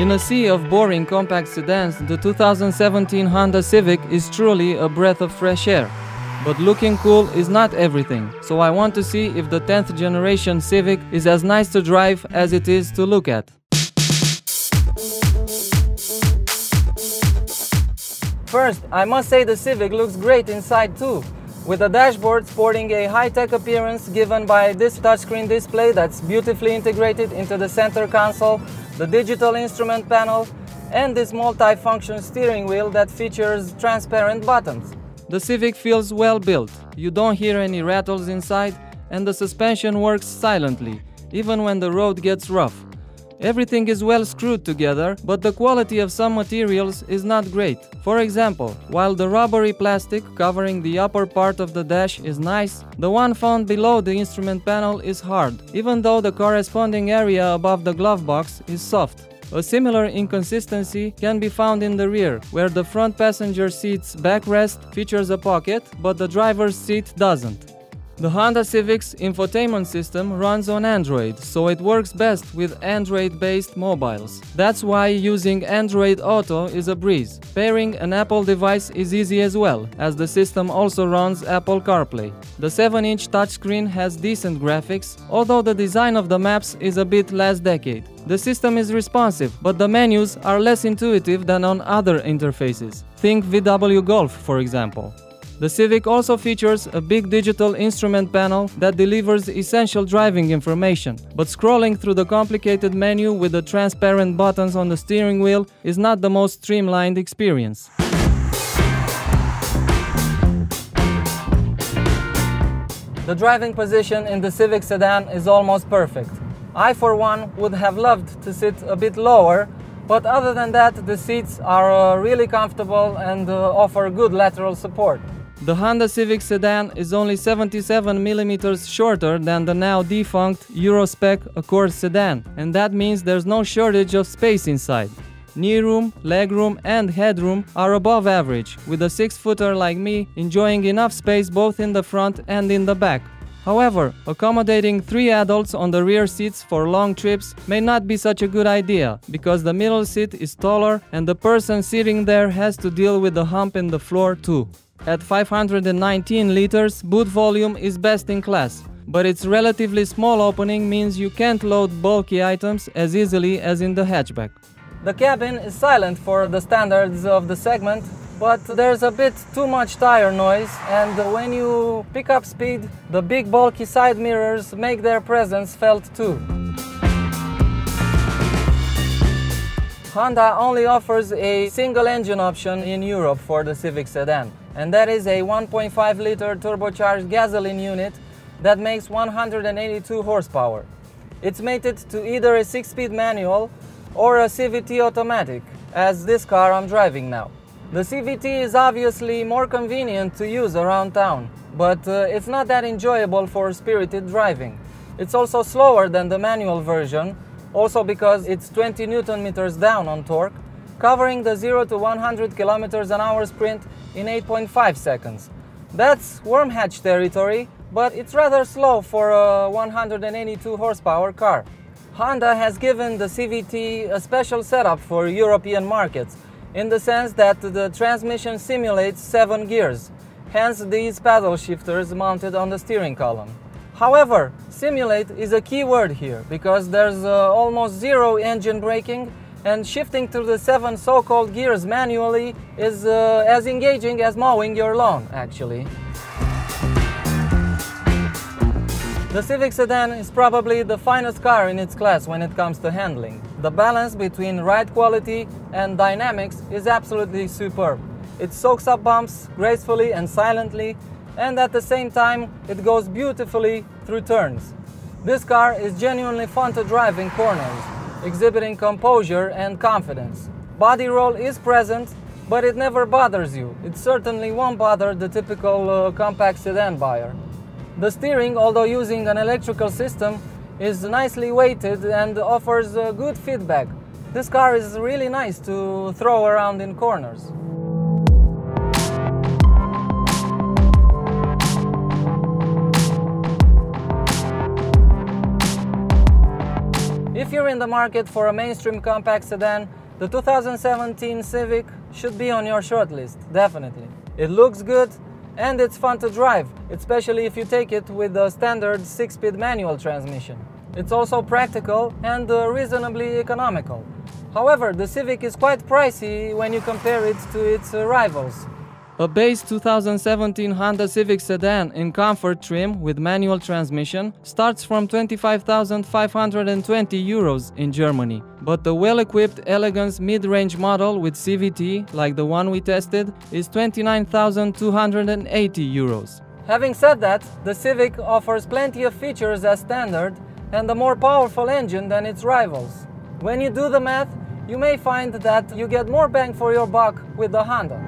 In a sea of boring compact sedans, the 2017 Honda Civic is truly a breath of fresh air. But looking cool is not everything, so I want to see if the 10th generation Civic is as nice to drive as it is to look at. First, I must say the Civic looks great inside too, with a dashboard sporting a high-tech appearance given by this touchscreen display that's beautifully integrated into the center console, the digital instrument panel, and this multi-function steering wheel that features transparent buttons. The Civic feels well built, you don't hear any rattles inside, and the suspension works silently, even when the road gets rough. Everything is well screwed together, but the quality of some materials is not great. For example, while the rubbery plastic covering the upper part of the dash is nice, the one found below the instrument panel is hard, even though the corresponding area above the glove box is soft. A similar inconsistency can be found in the rear, where the front passenger seat's backrest features a pocket, but the driver's seat doesn't. The Honda Civic's infotainment system runs on Android, so it works best with Android-based mobiles. That's why using Android Auto is a breeze. Pairing an Apple device is easy as well, as the system also runs Apple CarPlay. The 7-inch touchscreen has decent graphics, although the design of the maps is a bit last decade. The system is responsive, but the menus are less intuitive than on other interfaces. Think VW Golf, for example. The Civic also features a big digital instrument panel that delivers essential driving information, but scrolling through the complicated menu with the transparent buttons on the steering wheel is not the most streamlined experience. The driving position in the Civic Sedan is almost perfect. I, for one, would have loved to sit a bit lower, but other than that, the seats are really comfortable and offer good lateral support. The Honda Civic Sedan is only 77 mm shorter than the now defunct Euro-spec Accord sedan, and that means there's no shortage of space inside. Kneeroom, legroom and headroom are above average, with a 6-footer like me enjoying enough space both in the front and in the back. However, accommodating 3 adults on the rear seats for long trips may not be such a good idea, because the middle seat is taller and the person sitting there has to deal with the hump in the floor too. At 519 liters, boot volume is best in class, but its relatively small opening means you can't load bulky items as easily as in the hatchback. The cabin is silent for the standards of the segment, but there's a bit too much tire noise, and when you pick up speed, the big bulky side mirrors make their presence felt too. Honda only offers a single engine option in Europe for the Civic Sedan, and that is a 1.5-liter turbocharged gasoline unit that makes 182 horsepower. It's mated to either a 6-speed manual or a CVT automatic, as this car I'm driving now. The CVT is obviously more convenient to use around town, but it's not that enjoyable for spirited driving. It's also slower than the manual version, also because it's 20 Nm down on torque, covering the 0 to 100 km/h sprint in 8.5 seconds. That's worm hatch territory, but it's rather slow for a 182 horsepower car. Honda has given the CVT a special setup for European markets, in the sense that the transmission simulates 7 gears, hence these paddle shifters mounted on the steering column. However, simulate is a key word here, because there's almost zero engine braking, and shifting through the 7 so-called gears manually is as engaging as mowing your lawn, actually. The Civic Sedan is probably the finest car in its class when it comes to handling. The balance between ride quality and dynamics is absolutely superb. It soaks up bumps gracefully and silently, and at the same time it goes beautifully through turns. This car is genuinely fun to drive in corners, exhibiting composure and confidence. Body roll is present, but it never bothers you. It certainly won't bother the typical compact sedan buyer. The steering, although using an electrical system, is nicely weighted and offers good feedback. This car is really nice to throw around in corners. If you're you're in the market for a mainstream compact sedan, the 2017 Civic should be on your shortlist, definitely. It looks good and it's fun to drive, especially if you take it with the standard 6-speed manual transmission. It's also practical and reasonably economical. However, the Civic is quite pricey when you compare it to its rivals. A base 2017 Honda Civic Sedan in comfort trim with manual transmission starts from 25,520 euros in Germany, but the well-equipped Elegance mid-range model with CVT, like the one we tested, is 29,280 euros. Having said that, the Civic offers plenty of features as standard and a more powerful engine than its rivals. When you do the math, you may find that you get more bang for your buck with the Honda.